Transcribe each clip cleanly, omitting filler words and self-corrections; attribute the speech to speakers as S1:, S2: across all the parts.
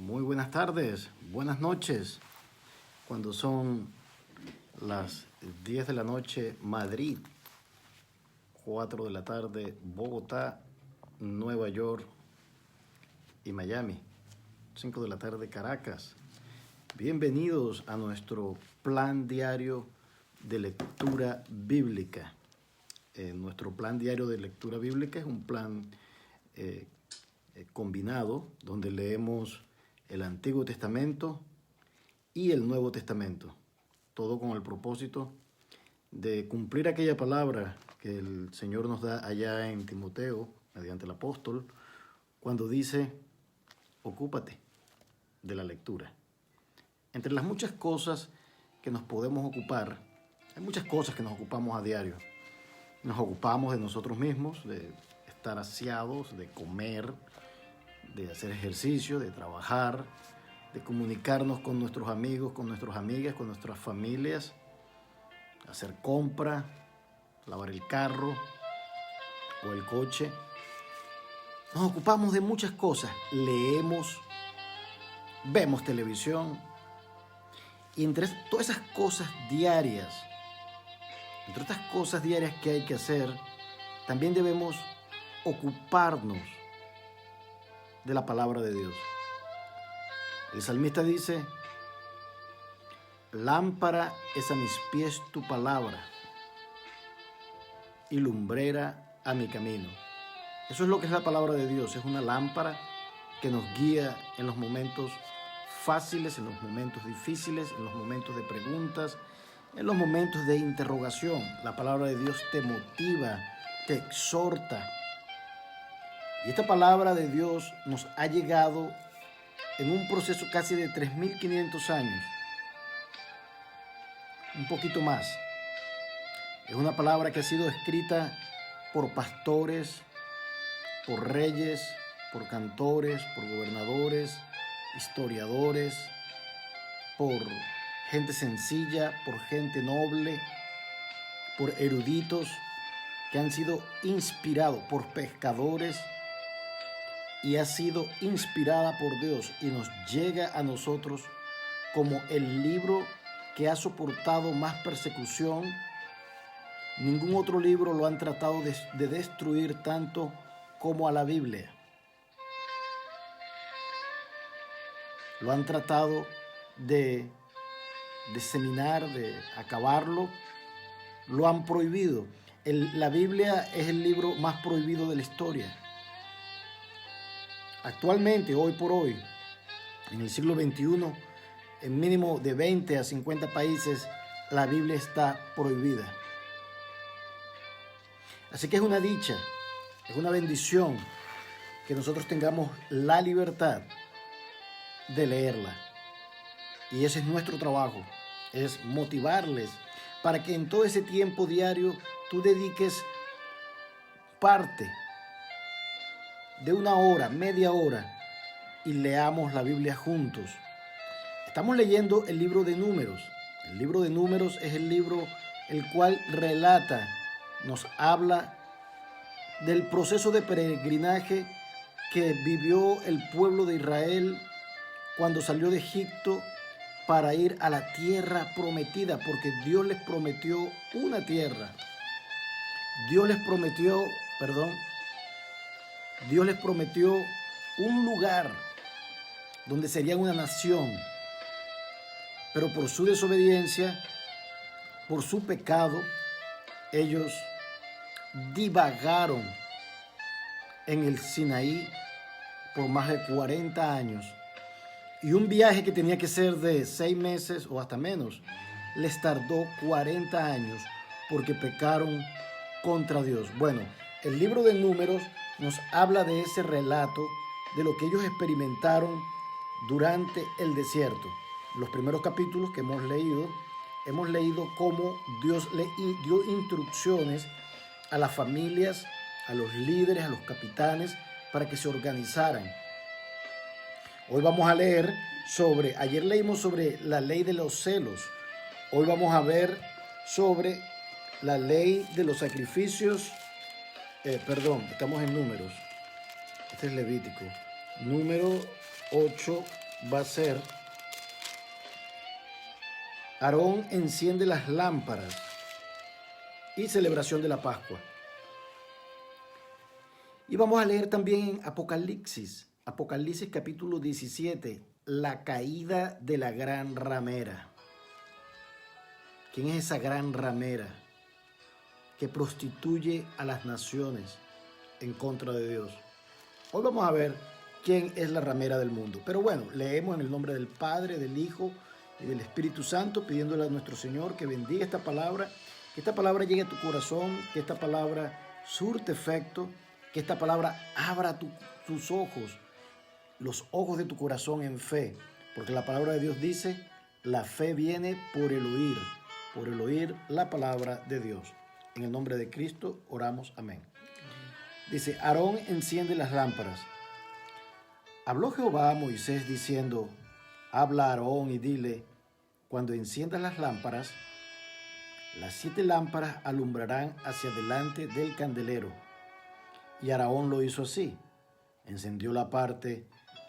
S1: Muy buenas tardes, buenas noches. Cuando son las 10 de la noche, Madrid, 4 de la tarde, Bogotá, Nueva York y Miami, 5 de la tarde, Caracas. Bienvenidos a nuestro plan diario de lectura bíblica. Nuestro plan diario de lectura bíblica es un plan combinado donde leemos el Antiguo Testamento y el Nuevo Testamento, todo con el propósito de cumplir aquella palabra que el Señor nos da allá en Timoteo, mediante el apóstol, cuando dice, ocúpate de la lectura. Entre las muchas cosas que nos podemos ocupar, hay muchas cosas que nos ocupamos a diario. Nos ocupamos de nosotros mismos, de estar aseados, de comer, de hacer ejercicio, de trabajar, de comunicarnos con nuestros amigos, con nuestras amigas, con nuestras familias, hacer compra, lavar el carro o el coche. Nos ocupamos de muchas cosas, leemos, vemos televisión y entre todas esas cosas diarias, entre estas cosas diarias que hay que hacer, también debemos ocuparnos de la palabra de Dios. El salmista dice, lámpara es a mis pies tu palabra y lumbrera a mi camino. Eso es lo que es la palabra de Dios, es una lámpara que nos guía en los momentos fáciles, en los momentos difíciles, en los momentos de preguntas, en los momentos de interrogación. La palabra de Dios te motiva, te exhorta. Y esta palabra de Dios nos ha llegado en un proceso casi de 3.500 años, un poquito más. Es una palabra que ha sido escrita por pastores, por reyes, por cantores, por gobernadores, historiadores, por gente sencilla, por gente noble, por eruditos que han sido inspirados, por pescadores, y ha sido inspirada por Dios y nos llega a nosotros como el libro que ha soportado más persecución. Ningún otro libro lo han tratado de destruir tanto como a la Biblia. Lo han tratado de diseminar, de acabarlo. Lo han prohibido. La Biblia es el libro más prohibido de la historia. Actualmente, hoy por hoy, en el siglo XXI, en mínimo de 20 a 50 países, la Biblia está prohibida. Así que es una dicha, es una bendición que nosotros tengamos la libertad de leerla. Y ese es nuestro trabajo, es motivarles para que en todo ese tiempo diario tú dediques parte de una hora, media hora, y leamos la Biblia juntos. Estamos leyendo el libro de Números. El libro de Números es el libro el cual relata, nos habla del proceso de peregrinaje que vivió el pueblo de Israel cuando salió de Egipto para ir a la tierra prometida, porque Dios les prometió una tierra. Dios les prometió un lugar donde serían una nación, pero por su desobediencia, por su pecado, ellos divagaron en el Sinaí por más de 40 años. Y un viaje que tenía que ser de 6 meses o hasta menos, les tardó 40 años porque pecaron contra Dios. Bueno, el libro de Números nos habla de ese relato, de lo que ellos experimentaron durante el desierto. Los primeros capítulos que hemos leído cómo Dios le dio instrucciones a las familias, a los líderes, a los capitanes, para que se organizaran. Hoy vamos a leer ayer leímos sobre la ley de los celos. Hoy vamos a ver sobre la ley de los sacrificios. Estamos en Números. Este es Levítico. Número 8 va a ser: Aarón enciende las lámparas y celebración de la Pascua. Y vamos a leer también en Apocalipsis capítulo 17, la caída de la gran ramera. ¿Quién es esa gran ramera que prostituye a las naciones en contra de Dios? Hoy vamos a ver quién es la ramera del mundo. Pero bueno, leemos en el nombre del Padre, del Hijo y del Espíritu Santo, pidiéndole a nuestro Señor que bendiga esta palabra, que esta palabra llegue a tu corazón, que esta palabra surte efecto, que esta palabra abra tus ojos, los ojos de tu corazón en fe, porque la palabra de Dios dice: la fe viene por el oír la palabra de Dios. En el nombre de Cristo oramos, amén. Dice: Aarón enciende las lámparas. Habló Jehová a Moisés diciendo: habla a Aarón y dile: cuando enciendas las lámparas, las 7 lámparas alumbrarán hacia delante del candelero. Y Aarón lo hizo así. Encendió la parte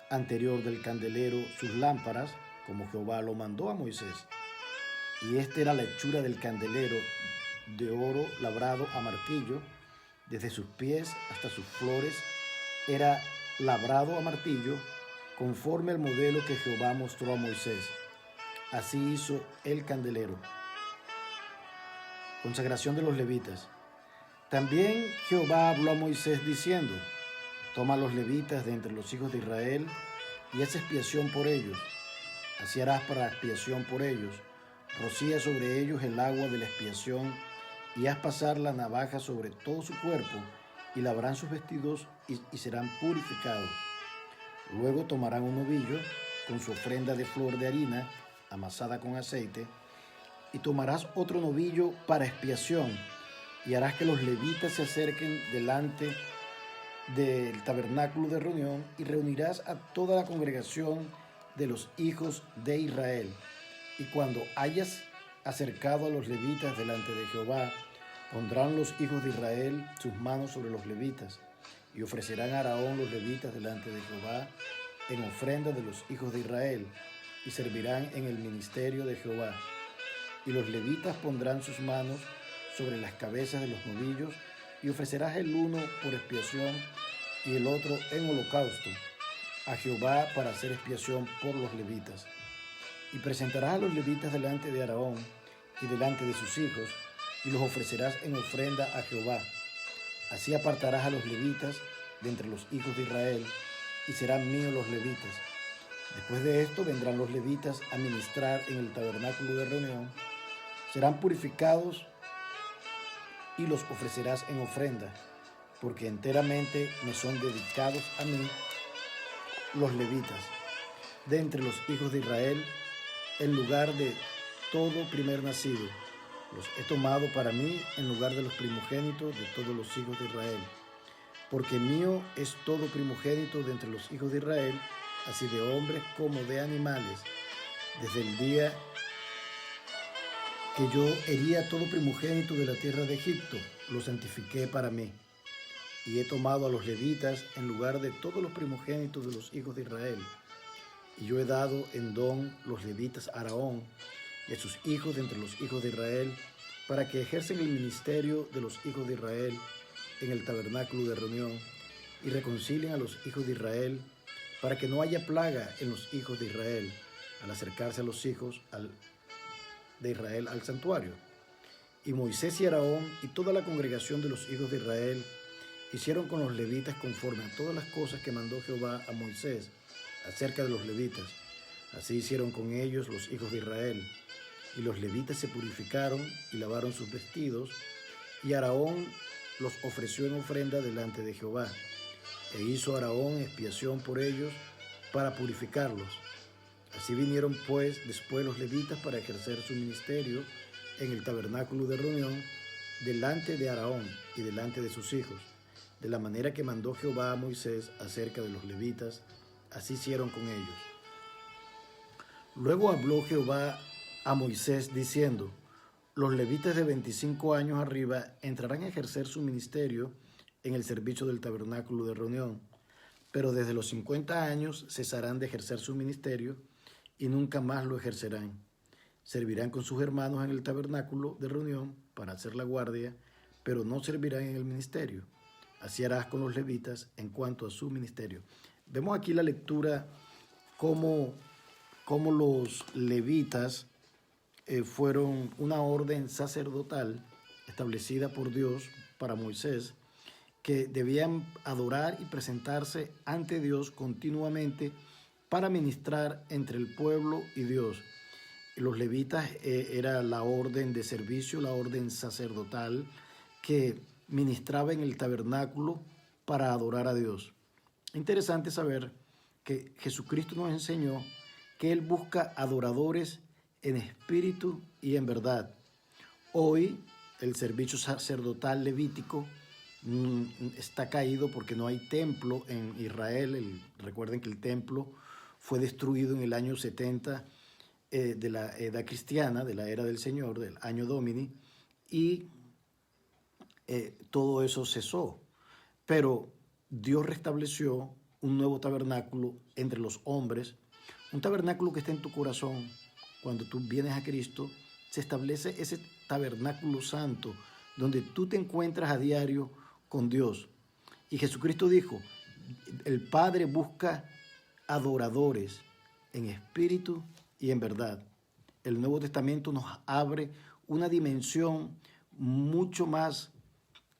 S1: anterior del candelero sus lámparas, como Jehová lo mandó a Moisés. Y esta era la hechura del candelero, de oro labrado a martillo, desde sus pies hasta sus flores, era labrado a martillo, conforme al modelo que Jehová mostró a Moisés. Así hizo el candelero. Consagración de los levitas. También Jehová habló a Moisés diciendo: toma a los levitas de entre los hijos de Israel y haz expiación por ellos. Así harás para expiación por ellos. Rocía sobre ellos el agua de la expiación y haz pasar la navaja sobre todo su cuerpo, y lavarán sus vestidos y serán purificados. Luego tomarán un novillo con su ofrenda de flor de harina amasada con aceite, y tomarás otro novillo para expiación, y harás que los levitas se acerquen delante del tabernáculo de reunión, y reunirás a toda la congregación de los hijos de Israel. Y cuando hayas acercado a los levitas delante de Jehová, pondrán los hijos de Israel sus manos sobre los levitas, y ofrecerán a Aarón los levitas delante de Jehová en ofrenda de los hijos de Israel, y servirán en el ministerio de Jehová. Y los levitas pondrán sus manos sobre las cabezas de los novillos, y ofrecerás el uno por expiación y el otro en holocausto a Jehová para hacer expiación por los levitas. Y presentarás a los levitas delante de Aarón y delante de sus hijos, y los ofrecerás en ofrenda a Jehová. Así apartarás a los levitas de entre los hijos de Israel, y serán míos los levitas. Después de esto vendrán los levitas a ministrar en el tabernáculo de reunión. Serán purificados y los ofrecerás en ofrenda, porque enteramente me son dedicados a mí los levitas, de entre los hijos de Israel, en lugar de todo primer nacido. Los he tomado para mí en lugar de los primogénitos de todos los hijos de Israel. Porque mío es todo primogénito de entre los hijos de Israel, así de hombres como de animales. Desde el día que yo hería todo primogénito de la tierra de Egipto, lo santifiqué para mí. Y he tomado a los levitas en lugar de todos los primogénitos de los hijos de Israel. Y yo he dado en don los levitas a Aarón y a sus hijos de entre los hijos de Israel, para que ejercen el ministerio de los hijos de Israel en el tabernáculo de reunión, y reconcilien a los hijos de Israel, para que no haya plaga en los hijos de Israel al acercarse a los hijos de Israel al santuario. Y Moisés y Aarón y toda la congregación de los hijos de Israel hicieron con los levitas conforme a todas las cosas que mandó Jehová a Moisés acerca de los levitas. Así hicieron con ellos los hijos de Israel. Y los levitas se purificaron y lavaron sus vestidos, y Aarón los ofreció en ofrenda delante de Jehová. E hizo Aarón expiación por ellos para purificarlos. Así vinieron pues después los levitas para ejercer su ministerio en el tabernáculo de reunión delante de Aarón y delante de sus hijos, de la manera que mandó Jehová a Moisés acerca de los levitas. Así hicieron con ellos. Luego habló Jehová a Moisés diciendo: los levitas de 25 años arriba entrarán a ejercer su ministerio en el servicio del tabernáculo de reunión, pero desde los 50 años cesarán de ejercer su ministerio y nunca más lo ejercerán. Servirán con sus hermanos en el tabernáculo de reunión para hacer la guardia, pero no servirán en el ministerio. Así harás con los levitas en cuanto a su ministerio. Vemos aquí la lectura cómo los levitas fueron una orden sacerdotal establecida por Dios para Moisés, que debían adorar y presentarse ante Dios continuamente para ministrar entre el pueblo y Dios. Los levitas era la orden de servicio, la orden sacerdotal que ministraba en el tabernáculo para adorar a Dios. Interesante saber que Jesucristo nos enseñó que Él busca adoradores en espíritu y en verdad. Hoy el servicio sacerdotal levítico está caído porque no hay templo en Israel. Recuerden que el templo fue destruido en el año 70 de la edad cristiana, de la era del Señor, del año Domini, y todo eso cesó. Pero Dios restableció un nuevo tabernáculo entre los hombres, un tabernáculo que está en tu corazón. Cuando tú vienes a Cristo, se establece ese tabernáculo santo donde tú te encuentras a diario con Dios. Y Jesucristo dijo, el Padre busca adoradores en espíritu y en verdad. El Nuevo Testamento nos abre una dimensión mucho más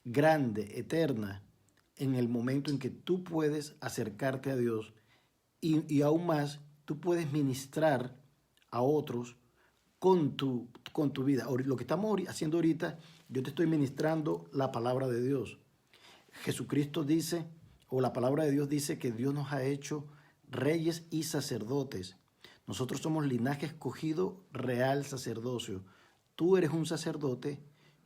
S1: grande, eterna, en el momento en que tú puedes acercarte a Dios y aún más, tú puedes ministrar a otros con tu vida. Lo que estamos haciendo ahorita, yo te estoy ministrando la palabra de Dios. Jesucristo dice, o la palabra de Dios dice que Dios nos ha hecho reyes y sacerdotes. Nosotros somos linaje escogido, real sacerdocio. Tú eres un sacerdote,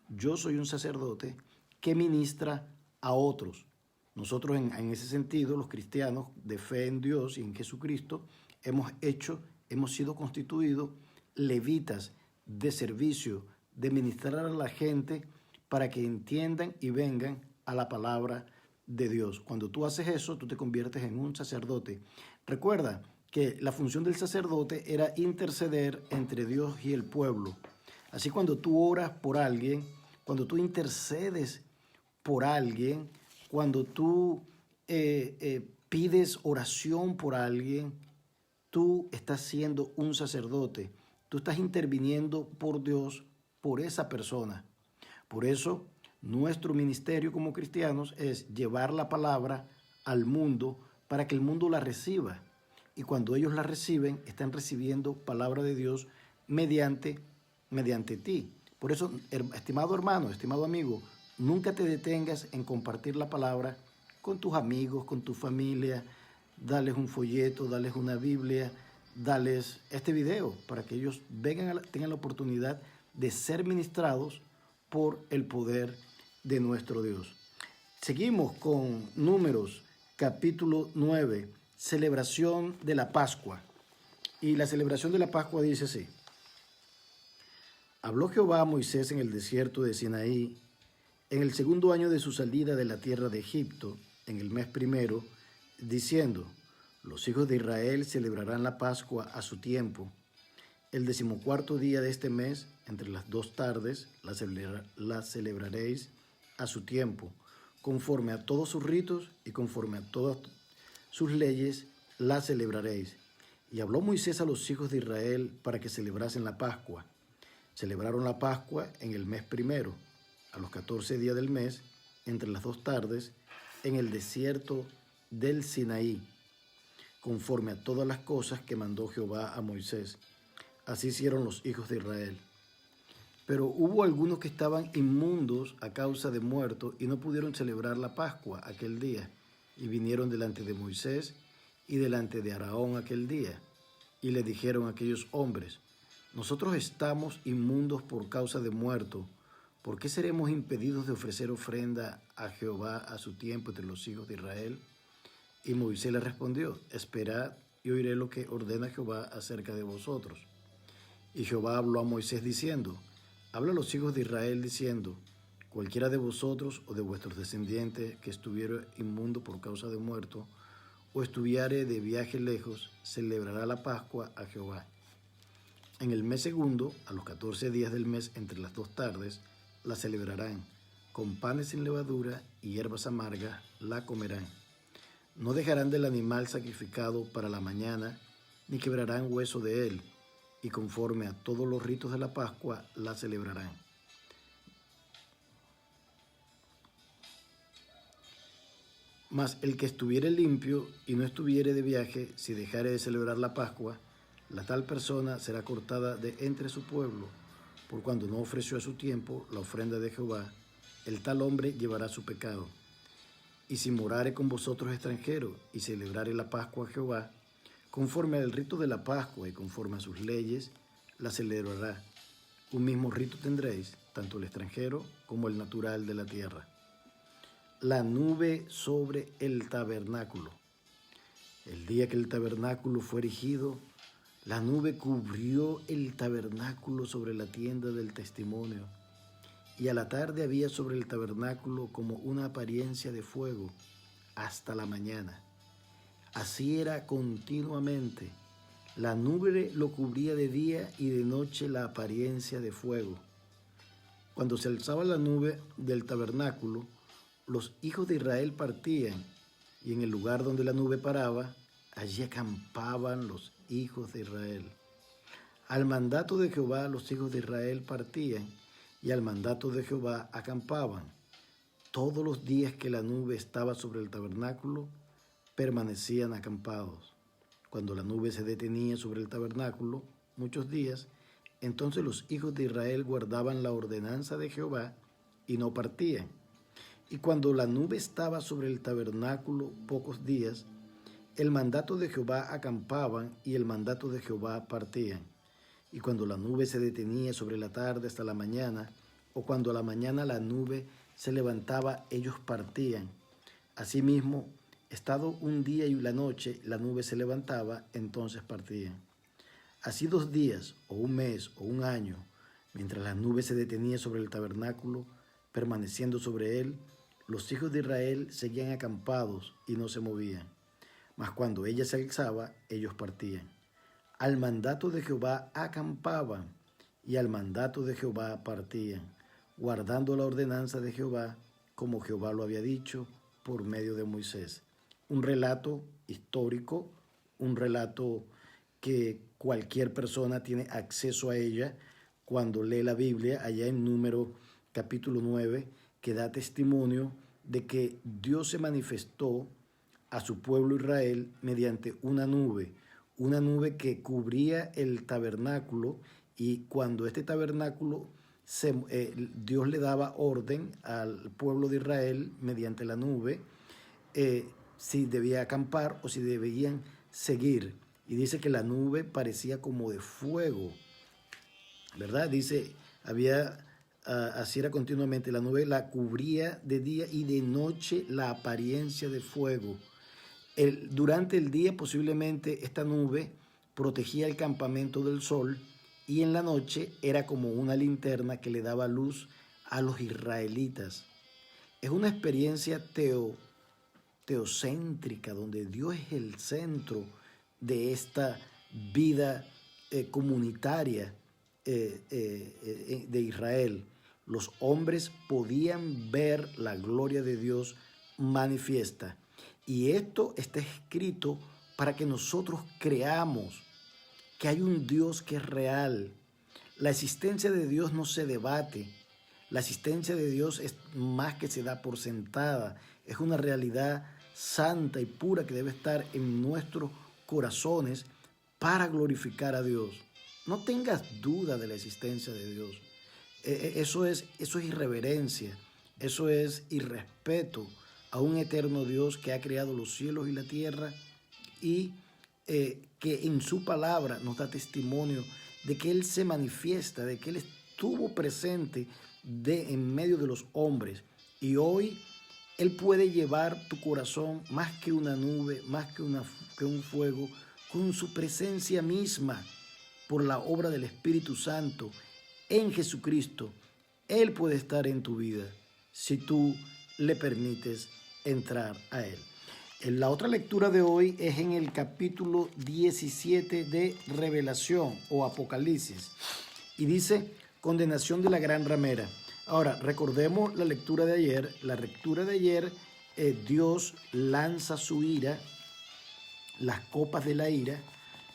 S1: yo soy un sacerdote que ministra a otros. Nosotros en ese sentido, los cristianos de fe en Dios y en Jesucristo, hemos sido constituidos levitas de servicio, de ministrar a la gente para que entiendan y vengan a la palabra de Dios. Cuando tú haces eso, tú te conviertes en un sacerdote. Recuerda que la función del sacerdote era interceder entre Dios y el pueblo. Así cuando tú oras por alguien, cuando tú intercedes por alguien, cuando tú pides oración por alguien, tú estás siendo un sacerdote. Tú estás interviniendo por Dios, por esa persona. Por eso, nuestro ministerio como cristianos es llevar la palabra al mundo para que el mundo la reciba. Y cuando ellos la reciben, están recibiendo palabra de Dios mediante ti. Por eso, estimado hermano, estimado amigo, nunca te detengas en compartir la palabra con tus amigos, con tu familia. Dales un folleto, dales una Biblia, dales este video para que ellos tengan la oportunidad de ser ministrados por el poder de nuestro Dios. Seguimos con Números, capítulo 9, celebración de la Pascua. Y la celebración de la Pascua dice así. Habló Jehová a Moisés en el desierto de Sinaí, en el segundo año de su salida de la tierra de Egipto, en el mes primero, diciendo, los hijos de Israel celebrarán la Pascua a su tiempo. El 14º día de este mes, entre las 2 tardes, la celebraréis a su tiempo, conforme a todos sus ritos y conforme a todas sus leyes, la celebraréis. Y habló Moisés a los hijos de Israel para que celebrasen la Pascua. Celebraron la Pascua en el mes primero, a los 14 días del mes, entre las 2 tardes, en el desierto del Sinaí, conforme a todas las cosas que mandó Jehová a Moisés. Así hicieron los hijos de Israel. Pero hubo algunos que estaban inmundos a causa de muerto y no pudieron celebrar la Pascua aquel día, y vinieron delante de Moisés y delante de Aarón aquel día, y le dijeron a aquellos hombres, nosotros estamos inmundos por causa de muerto, ¿por qué seremos impedidos de ofrecer ofrenda a Jehová a su tiempo entre los hijos de Israel? Y Moisés le respondió, esperad y oiré lo que ordena Jehová acerca de vosotros. Y Jehová habló a Moisés diciendo, habla a los hijos de Israel diciendo, cualquiera de vosotros o de vuestros descendientes que estuviera inmundo por causa de muerto, o estuviere de viaje lejos, celebrará la Pascua a Jehová. En el mes segundo, a los 14 días del mes, entre las 2 tardes, la celebrarán. Con panes sin levadura y hierbas amargas la comerán. No dejarán del animal sacrificado para la mañana, ni quebrarán hueso de él, y conforme a todos los ritos de la Pascua la celebrarán. Mas el que estuviere limpio y no estuviere de viaje, si dejare de celebrar la Pascua, la tal persona será cortada de entre su pueblo, por cuando no ofreció a su tiempo la ofrenda de Jehová, el tal hombre llevará su pecado. Y si morare con vosotros extranjero y celebrare la Pascua a Jehová, conforme al rito de la Pascua y conforme a sus leyes, la celebrará. Un mismo rito tendréis, tanto el extranjero como el natural de la tierra. La nube sobre el tabernáculo. El día que el tabernáculo fue erigido, la nube cubrió el tabernáculo sobre la tienda del testimonio, y a la tarde había sobre el tabernáculo como una apariencia de fuego hasta la mañana. Así era continuamente. La nube lo cubría de día y de noche la apariencia de fuego. Cuando se alzaba la nube del tabernáculo, los hijos de Israel partían, y en el lugar donde la nube paraba, allí acampaban los hijos de Israel. Al mandato de Jehová los hijos de Israel partían, y al mandato de Jehová acampaban. Todos los días que la nube estaba sobre el tabernáculo, permanecían acampados. Cuando la nube se detenía sobre el tabernáculo muchos días, entonces los hijos de Israel guardaban la ordenanza de Jehová y no partían. Y cuando la nube estaba sobre el tabernáculo pocos días, el mandato de Jehová acampaban y el mandato de Jehová partían. Y cuando la nube se detenía sobre la tarde hasta la mañana, o cuando a la mañana la nube se levantaba, ellos partían. Asimismo, estado un día y la noche, la nube se levantaba, entonces partían. Así 2 días, o un mes, o un año, mientras la nube se detenía sobre el tabernáculo, permaneciendo sobre él, los hijos de Israel seguían acampados y no se movían. Mas cuando ella se alzaba, ellos partían. Al mandato de Jehová acampaban, y al mandato de Jehová partían, guardando la ordenanza de Jehová, como Jehová lo había dicho por medio de Moisés. Un relato histórico, un relato que cualquier persona tiene acceso a ella cuando lee la Biblia, allá en Número capítulo 9, que da testimonio de que Dios se manifestó a su pueblo Israel mediante una nube que cubría el tabernáculo, y cuando este tabernáculo, Dios le daba orden al pueblo de Israel mediante la nube, si debía acampar o si debían seguir. Y dice que la nube parecía como de fuego, ¿verdad? Dice, así era continuamente, la nube la cubría de día y de noche la apariencia de fuego. Durante el día posiblemente esta nube protegía el campamento del sol, y en la noche era como una linterna que le daba luz a los israelitas. Es una experiencia teocéntrica, donde Dios es el centro de esta vida comunitaria de Israel. Los hombres podían ver la gloria de Dios manifiesta. Y esto está escrito para que nosotros creamos que hay un Dios que es real. La existencia de Dios no se debate. La existencia de Dios es más que se da por sentada. Es una realidad santa y pura que debe estar en nuestros corazones para glorificar a Dios. No tengas duda de la existencia de Dios. Eso es irreverencia. Eso es irrespeto a un eterno Dios que ha creado los cielos y la tierra, y que en su palabra nos da testimonio de que Él se manifiesta, de que Él estuvo presente en medio de los hombres. Y hoy Él puede llevar tu corazón más que una nube, más que un fuego, con su presencia misma, por la obra del Espíritu Santo en Jesucristo. Él puede estar en tu vida si tú le permites entrar a Él. La otra lectura de hoy es en el capítulo 17 de Revelación o Apocalipsis. Y dice, condenación de la gran ramera. Ahora, recordemos la lectura de ayer. La lectura de ayer, Dios lanza su ira, las copas de la ira,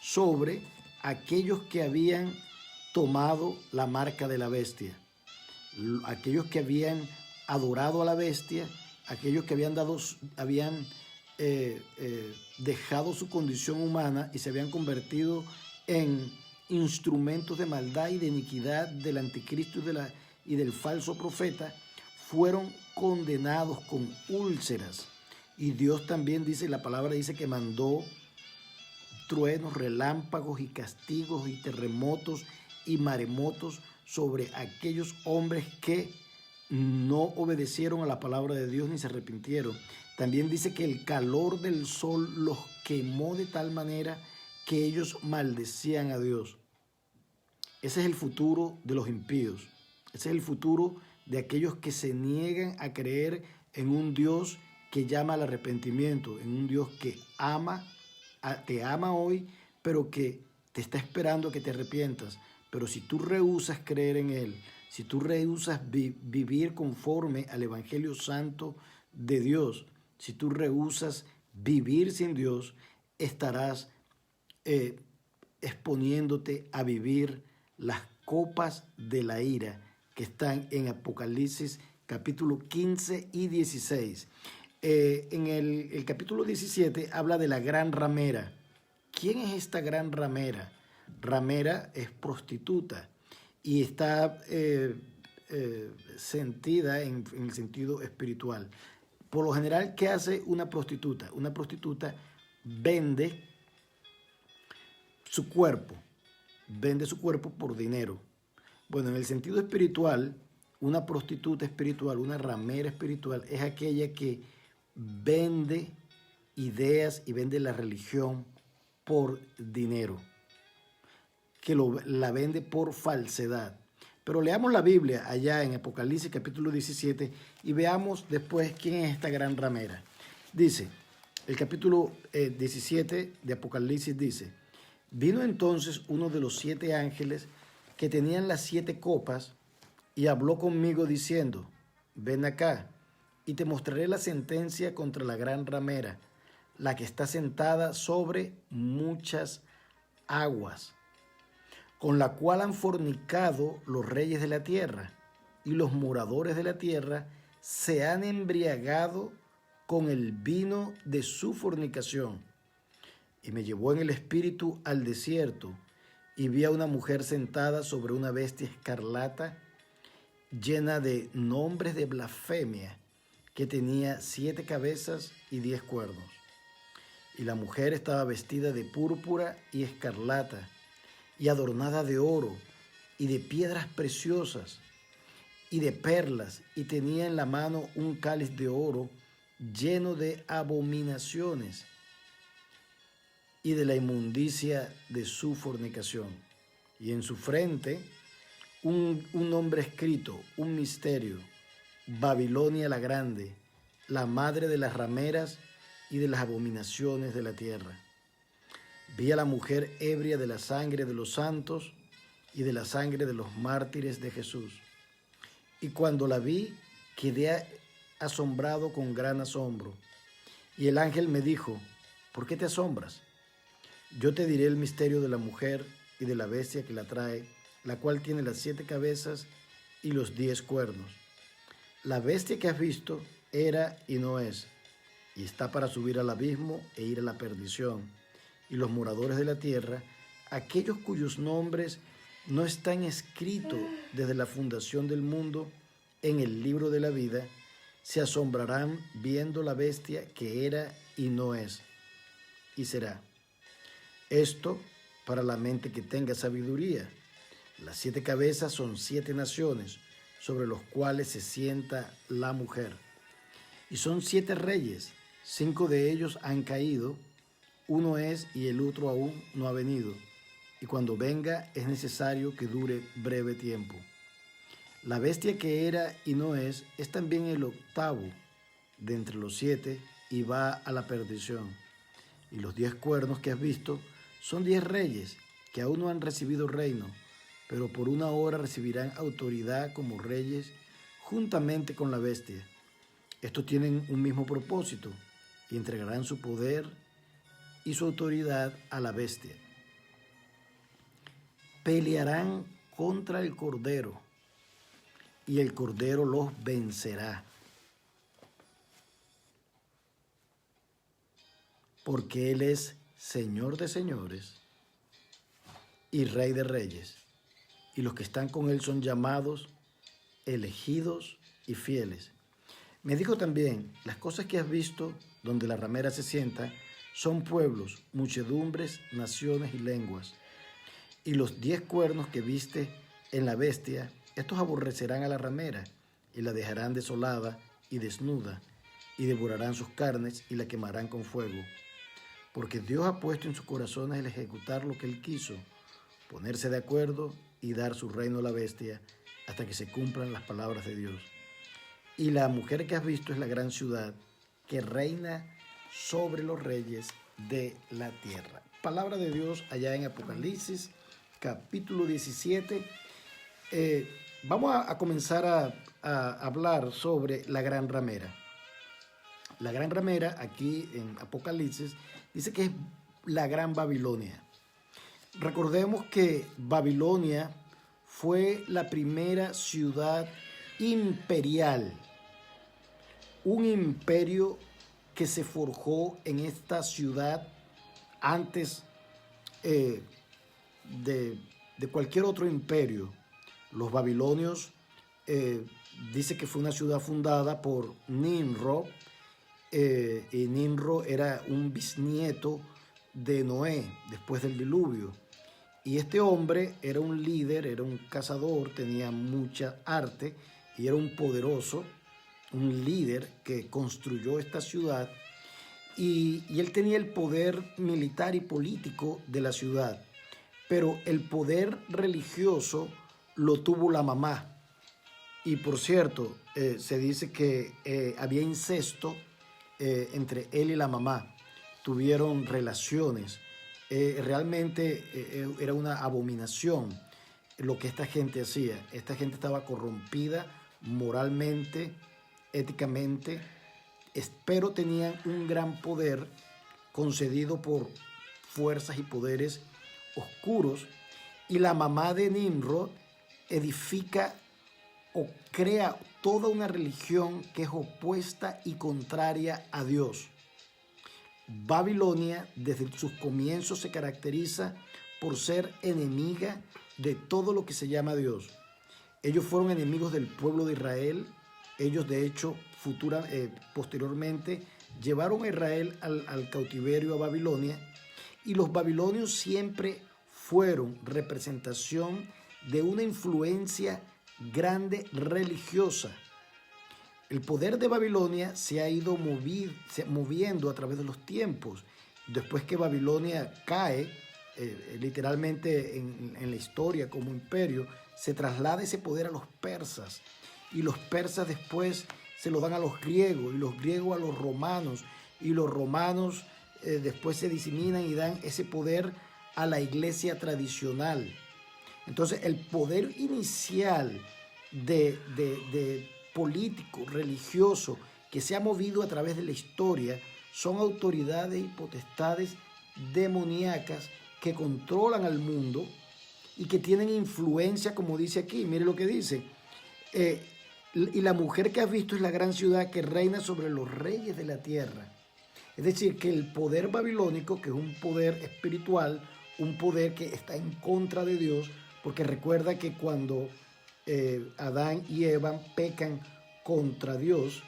S1: sobre aquellos que habían tomado la marca de la bestia. Aquellos que habían adorado a la bestia, aquellos que habían dejado su condición humana y se habían convertido en instrumentos de maldad y de iniquidad del anticristo y del falso profeta, fueron condenados con úlceras. Y Dios también dice, la palabra dice que mandó truenos, relámpagos y castigos y terremotos y maremotos sobre aquellos hombres que no obedecieron a la palabra de Dios ni se arrepintieron. También dice que el calor del sol los quemó de tal manera que ellos maldecían a Dios. Ese es el futuro de los impíos. Ese es el futuro de aquellos que se niegan a creer en un Dios que llama al arrepentimiento, en un Dios que te ama hoy, pero que te está esperando que te arrepientas. Pero si tú rehusas creer en Él, si tú rehusas vivir conforme al Evangelio Santo de Dios, si tú rehusas vivir sin Dios, estarás exponiéndote a vivir las copas de la ira que están en Apocalipsis capítulo 15 y 16. En el capítulo 17 habla de la gran ramera. ¿Quién es esta gran ramera? Ramera es prostituta y está sentida en el sentido espiritual. Por lo general, ¿qué hace una prostituta? Una prostituta vende su cuerpo por dinero. Bueno, en el sentido espiritual, una prostituta espiritual, una ramera espiritual, es aquella que vende ideas y vende la religión por dinero, que la vende por falsedad. Pero leamos la Biblia allá en Apocalipsis capítulo 17 y veamos después quién es esta gran ramera. Dice, el capítulo 17 de Apocalipsis dice, vino entonces uno de los 7 ángeles que tenían las 7 copas y habló conmigo diciendo, ven acá y te mostraré la sentencia contra la gran ramera, la que está sentada sobre muchas aguas, con la cual han fornicado los reyes de la tierra, y los moradores de la tierra se han embriagado con el vino de su fornicación. Y me llevó en el espíritu al desierto, y vi a una mujer sentada sobre una bestia escarlata, llena de nombres de blasfemia, que tenía 7 cabezas y 10 cuernos. Y la mujer estaba vestida de púrpura y escarlata, y adornada de oro, y de piedras preciosas, y de perlas, y tenía en la mano un cáliz de oro lleno de abominaciones y de la inmundicia de su fornicación. Y en su frente un nombre escrito, un misterio, Babilonia la Grande, la madre de las rameras y de las abominaciones de la tierra. Vi a la mujer ebria de la sangre de los santos y de la sangre de los mártires de Jesús. Y cuando la vi, quedé asombrado con gran asombro. Y el ángel me dijo, ¿por qué te asombras? Yo te diré el misterio de la mujer y de la bestia que la trae, la cual tiene las 7 cabezas y los 10 cuernos. La bestia que has visto era y no es, y está para subir al abismo e ir a la perdición. Y los moradores de la tierra, aquellos cuyos nombres no están escritos desde la fundación del mundo en el libro de la vida, se asombrarán viendo la bestia que era y no es, y será. Esto para la mente que tenga sabiduría. Las 7 cabezas son 7 naciones, sobre los cuales se sienta la mujer. Y son 7 reyes, 5 de ellos han caído, uno es y el otro aún no ha venido, y cuando venga es necesario que dure breve tiempo. La bestia que era y no es también el octavo de entre los 7 y va a la perdición. Y los 10 cuernos que has visto son 10 reyes que aún no han recibido reino, pero por una hora recibirán autoridad como reyes juntamente con la bestia. Estos tienen un mismo propósito y entregarán su poder y su autoridad a la bestia. Pelearán contra el Cordero y el Cordero los vencerá. Porque Él es Señor de señores y Rey de reyes, y los que están con Él son llamados, elegidos y fieles. Me dijo también, las cosas que has visto donde la ramera se sienta son pueblos, muchedumbres, naciones y lenguas. Y los 10 cuernos que viste en la bestia, estos aborrecerán a la ramera y la dejarán desolada y desnuda, y devorarán sus carnes y la quemarán con fuego. Porque Dios ha puesto en sus corazones el ejecutar lo que Él quiso, ponerse de acuerdo y dar su reino a la bestia hasta que se cumplan las palabras de Dios. Y la mujer que has visto es la gran ciudad que reina sobre los reyes de la tierra. Palabra de Dios allá en Apocalipsis, capítulo 17. Vamos a comenzar a hablar sobre la gran ramera. La gran ramera aquí en Apocalipsis dice que es la gran Babilonia. Recordemos que Babilonia fue la primera ciudad imperial, un imperio que se forjó en esta ciudad antes de cualquier otro imperio. Los babilonios dice que fue una ciudad fundada por Nimrod, y Nimrod era un bisnieto de Noé después del diluvio. Y este hombre era un líder, era un cazador, tenía mucha arte y era un poderoso, un líder que construyó esta ciudad. Y él tenía el poder militar y político de la ciudad, pero el poder religioso lo tuvo la mamá. Y por cierto, se dice que había incesto entre él y la mamá. Tuvieron relaciones. Realmente era una abominación lo que esta gente hacía. Esta gente estaba corrompida moralmente, éticamente, pero tenían un gran poder concedido por fuerzas y poderes oscuros. Y la mamá de Nimrod edifica o crea toda una religión que es opuesta y contraria a Dios. Babilonia desde sus comienzos se caracteriza por ser enemiga de todo lo que se llama Dios. Ellos fueron enemigos del pueblo de Israel. Ellos de hecho posteriormente llevaron a Israel al cautiverio a Babilonia, y los babilonios siempre fueron representación de una influencia grande religiosa. El poder de Babilonia se ha ido moviendo a través de los tiempos. Después que Babilonia cae, literalmente en la historia como imperio, se traslada ese poder a los persas. Y los persas después se lo dan a los griegos, y los griegos a los romanos. Y los romanos después se diseminan y dan ese poder a la iglesia tradicional. Entonces el poder inicial de político, religioso, que se ha movido a través de la historia, son autoridades y potestades demoníacas que controlan al mundo y que tienen influencia, como dice aquí. Mire lo que dice. Y la mujer que has visto es la gran ciudad que reina sobre los reyes de la tierra. Es decir, que el poder babilónico, que es un poder espiritual, un poder que está en contra de Dios, porque recuerda que cuando Adán y Eva pecan contra Dios,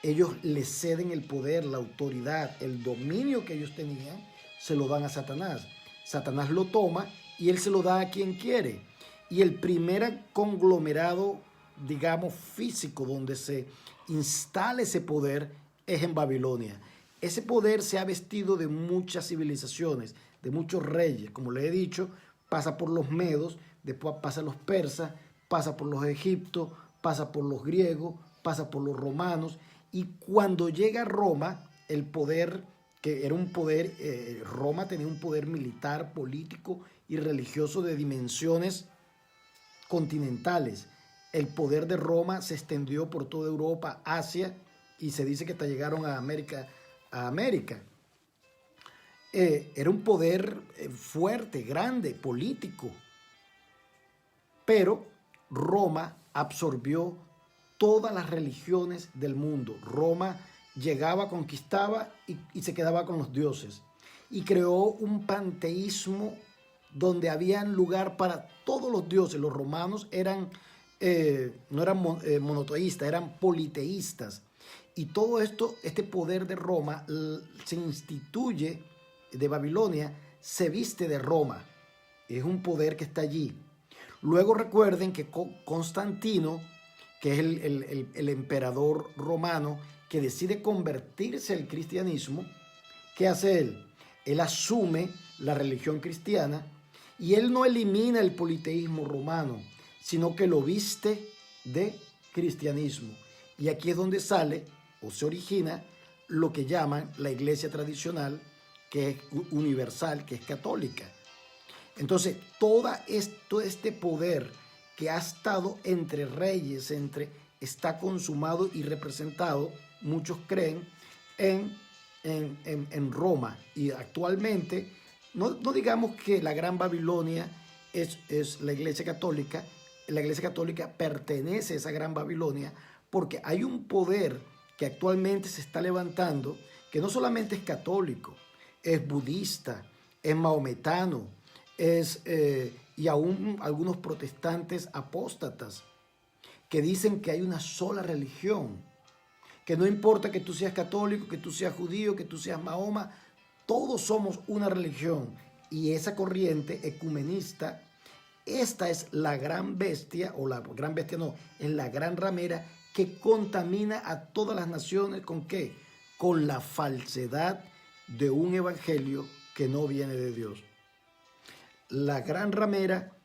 S1: ellos le ceden el poder, la autoridad, el dominio que ellos tenían, se lo dan a Satanás. Satanás lo toma y él se lo da a quien quiere. Y el primer conglomerado, digamos, físico donde se instala ese poder es en Babilonia. Ese poder se ha vestido de muchas civilizaciones, de muchos reyes. Como le he dicho, pasa por los medos, después pasa los persas, pasa por los egipcios, pasa por los griegos, pasa por los romanos. Y cuando llega a Roma, el poder, que era un poder, Roma tenía un poder militar, político y religioso de dimensiones continentales. El poder de Roma se extendió por toda Europa, Asia, y se dice que hasta llegaron a América. Era un poder fuerte, grande, político, pero Roma absorbió todas las religiones del mundo. Roma llegaba, conquistaba y se quedaba con los dioses. Y creó un panteísmo donde había lugar para todos los dioses. Los romanos no eran monoteístas, eran politeístas. Y todo esto, este poder de Roma se instituye de Babilonia, se viste de Roma. Es un poder que está allí. Luego recuerden que Constantino, que es el emperador romano, que decide convertirse al cristianismo, ¿qué hace él? Él asume la religión cristiana y él no elimina el politeísmo romano, sino que lo viste de cristianismo. Y aquí es donde sale o se origina lo que llaman la iglesia tradicional, que es universal, que es católica. Entonces, todo este poder que ha estado entre reyes, está consumado y representado, muchos creen, en Roma. Y actualmente, no digamos que la Gran Babilonia es la Iglesia Católica. La Iglesia Católica pertenece a esa Gran Babilonia porque hay un poder que actualmente se está levantando, que no solamente es católico, es budista, es maometano, y aún algunos protestantes apóstatas que dicen que hay una sola religión, que no importa que tú seas católico, que tú seas judío, que tú seas Mahoma, todos somos una religión. Y esa corriente ecumenista, esta es la gran bestia, o la gran bestia no, es la gran ramera que contamina a todas las naciones. ¿Con qué? Con la falsedad de un evangelio que no viene de Dios. La gran ramera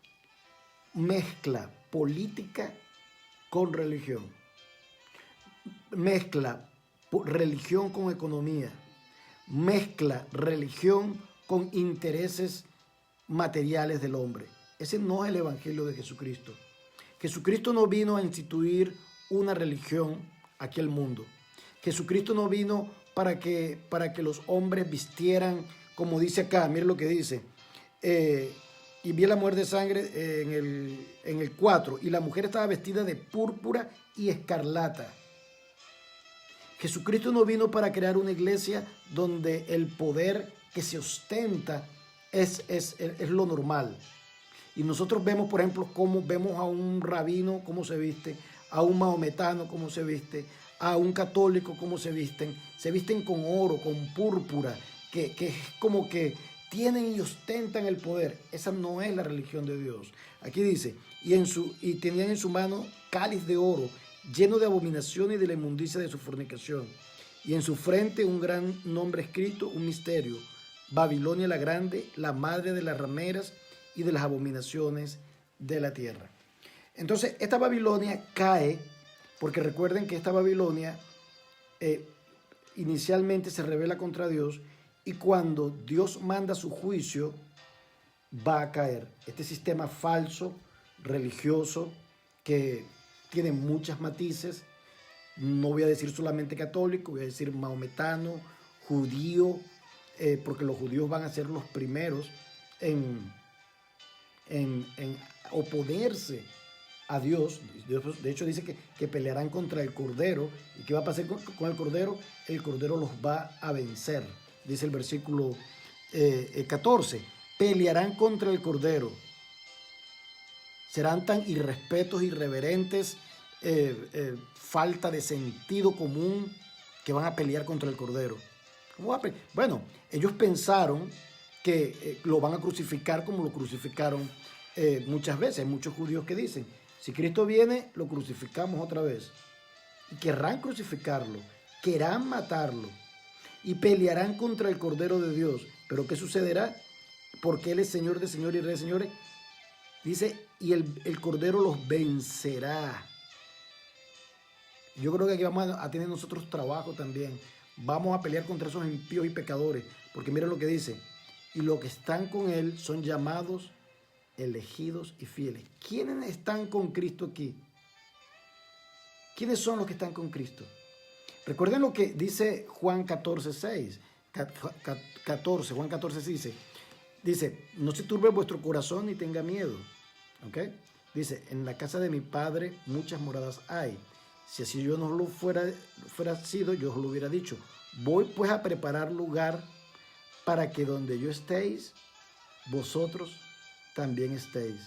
S1: mezcla política con religión, mezcla religión con economía, mezcla religión con intereses materiales del hombre. Ese no es el evangelio de Jesucristo. Jesucristo no vino a instituir una religión aquí al mundo. Jesucristo no vino para que los hombres vistieran, como dice acá, mire lo que dice, y vi la mujer de sangre en el 4, y la mujer estaba vestida de púrpura y escarlata. Jesucristo no vino para crear una iglesia donde el poder que se ostenta es lo normal. Y nosotros vemos, por ejemplo, cómo vemos a un rabino cómo se viste, a un maometano cómo se viste, a un católico cómo se visten con oro, con púrpura, que es como que tienen y ostentan el poder. Esa no es la religión de Dios. Aquí dice, y tenían en su mano cáliz de oro, lleno de abominaciones y de la inmundicia de su fornicación. Y en su frente un gran nombre escrito, un misterio: Babilonia la grande, la madre de las rameras y de las abominaciones de la tierra. Entonces, esta Babilonia cae, porque recuerden que esta Babilonia inicialmente se rebela contra Dios, y cuando Dios manda su juicio, va a caer. Este sistema falso, religioso, que tiene muchos matices, no voy a decir solamente católico, voy a decir maometano, judío, porque los judíos van a ser los primeros en oponerse a Dios. Dios, de hecho, dice que pelearán contra el Cordero. ¿Y qué va a pasar con el Cordero? El Cordero los va a vencer. Dice el versículo 14. Pelearán contra el Cordero. Serán tan irrespetos, irreverentes, falta de sentido común, que van a pelear contra el Cordero. Bueno, ellos pensaron que lo van a crucificar como lo crucificaron muchas veces. Hay muchos judíos que dicen, si Cristo viene, lo crucificamos otra vez. Y querrán crucificarlo, querrán matarlo, y pelearán contra el Cordero de Dios. ¿Pero qué sucederá? Porque Él es Señor de señores y Rey de señores. Dice, y el Cordero los vencerá. Yo creo que aquí vamos a tener nosotros trabajo también, Vamos a pelear contra esos impíos y pecadores, porque miren lo que dice, y los que están con él son llamados, elegidos y fieles. ¿Quiénes están con Cristo aquí? ¿Quiénes son los que están con Cristo? Recuerden lo que dice Juan 14:6. 14, Juan 14 dice, no se turbe vuestro corazón ni tenga miedo. ¿Ok? Dice, en la casa de mi Padre muchas moradas hay. Si así yo no lo fuera sido, yo os lo hubiera dicho. Voy pues a preparar lugar para que donde yo estéis, vosotros también estéis.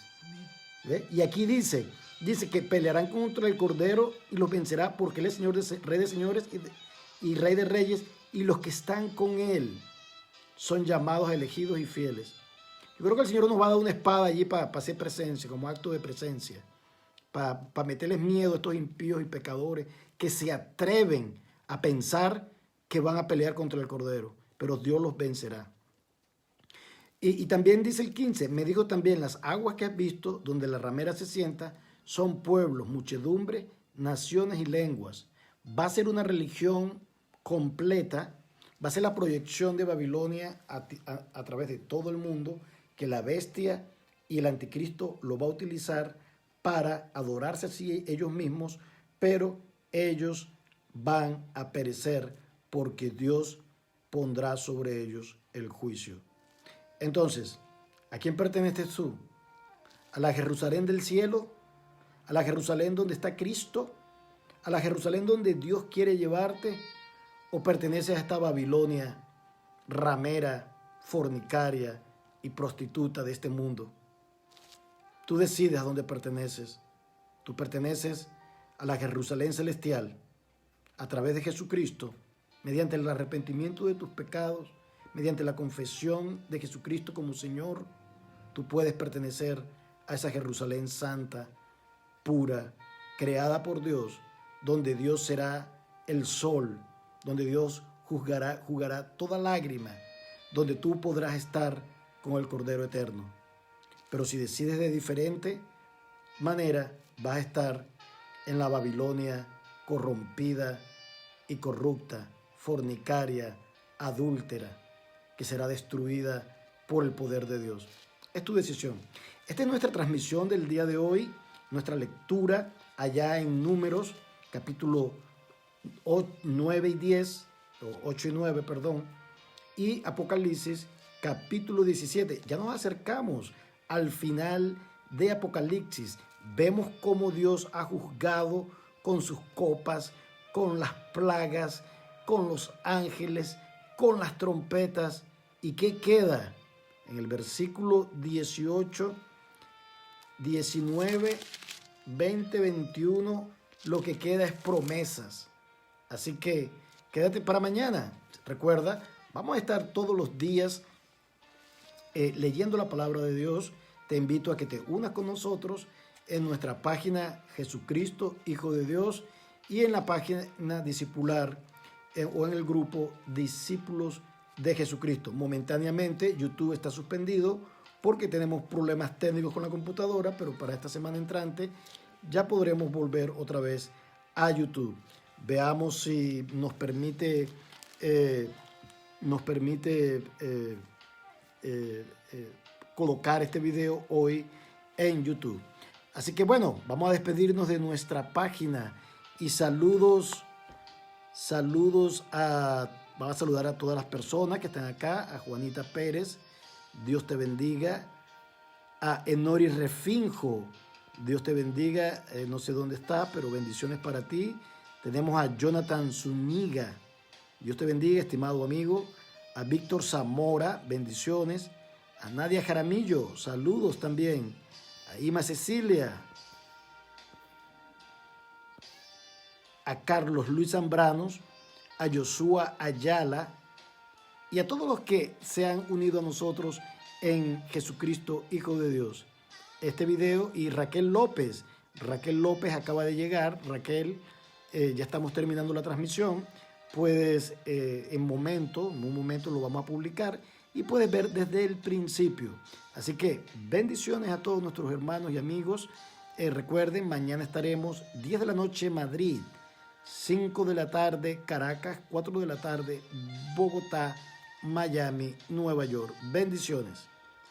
S1: ¿Ve? Y aquí dice que pelearán contra el Cordero y los vencerá porque él es Señor Rey de señores y Rey de reyes, y los que están con él son llamados, elegidos y fieles. Yo creo que el Señor nos va a dar una espada allí para hacer presencia, como acto de presencia, para meterles miedo a estos impíos y pecadores que se atreven a pensar que van a pelear contra el Cordero, pero Dios los vencerá. Y también dice el 15, me dijo también, las aguas que has visto, donde la ramera se sienta, son pueblos, muchedumbre, naciones y lenguas. Va a ser una religión completa, va a ser la proyección de Babilonia a través de todo el mundo, que la bestia y el anticristo lo va a utilizar para adorarse así ellos mismos, pero ellos van a perecer porque Dios pondrá sobre ellos el juicio. Entonces, ¿a quién perteneces tú? ¿A la Jerusalén del cielo? ¿A la Jerusalén donde está Cristo? ¿A la Jerusalén donde Dios quiere llevarte? ¿O perteneces a esta Babilonia ramera, fornicaria y prostituta de este mundo? Tú decides a dónde perteneces. Tú perteneces a la Jerusalén celestial a través de Jesucristo, mediante el arrepentimiento de tus pecados, mediante la confesión de Jesucristo como Señor. Tú puedes pertenecer a esa Jerusalén santa, pura, creada por Dios, donde Dios será el sol, donde Dios jugará toda lágrima, donde tú podrás estar con el Cordero Eterno. Pero si decides de diferente manera, vas a estar en la Babilonia corrompida y corrupta, fornicaria, adúltera, que será destruida por el poder de Dios. Es tu decisión. Esta es nuestra transmisión del día de hoy, nuestra lectura allá en Números, capítulo 9 y 10, o 8 y 9, perdón, y Apocalipsis, capítulo 17. Ya nos acercamos al final de Apocalipsis. Vemos cómo Dios ha juzgado con sus copas, con las plagas, con los ángeles, con las trompetas. ¿Y qué queda? En el versículo 18, 19, 20, 21, lo que queda es promesas. Así que quédate para mañana. Recuerda, vamos a estar todos los días leyendo la palabra de Dios. Te invito a que te unas con nosotros en nuestra página Jesucristo, Hijo de Dios, y en la página discipular o en el grupo Discípulos de Jesucristo. Momentáneamente YouTube está suspendido porque tenemos problemas técnicos con la computadora, pero para esta semana entrante ya podremos volver otra vez a YouTube. Veamos si nos permite colocar este video hoy en YouTube. Así que bueno, vamos a despedirnos de nuestra página y saludos vamos a saludar a todas las personas que están acá, a Juanita Pérez, Dios te bendiga, a Enori Refinjo, Dios te bendiga, no sé dónde está, pero bendiciones para ti. Tenemos a Jonathan Zúñiga, Dios te bendiga, estimado amigo, a Víctor Zamora, bendiciones, a Nadia Jaramillo, saludos también, a Ima Cecilia, a Carlos Luis Zambranos, a Joshua Ayala y a todos los que se han unido a nosotros en Jesucristo, Hijo de Dios. Este video y Raquel López acaba de llegar. Raquel, ya estamos terminando la transmisión. Puedes en un momento lo vamos a publicar y puedes ver desde el principio. Así que bendiciones a todos nuestros hermanos y amigos. Recuerden, mañana estaremos 10 de la noche Madrid, 5 de la tarde Caracas, 4 de la tarde Bogotá, Miami, Nueva York. Bendiciones.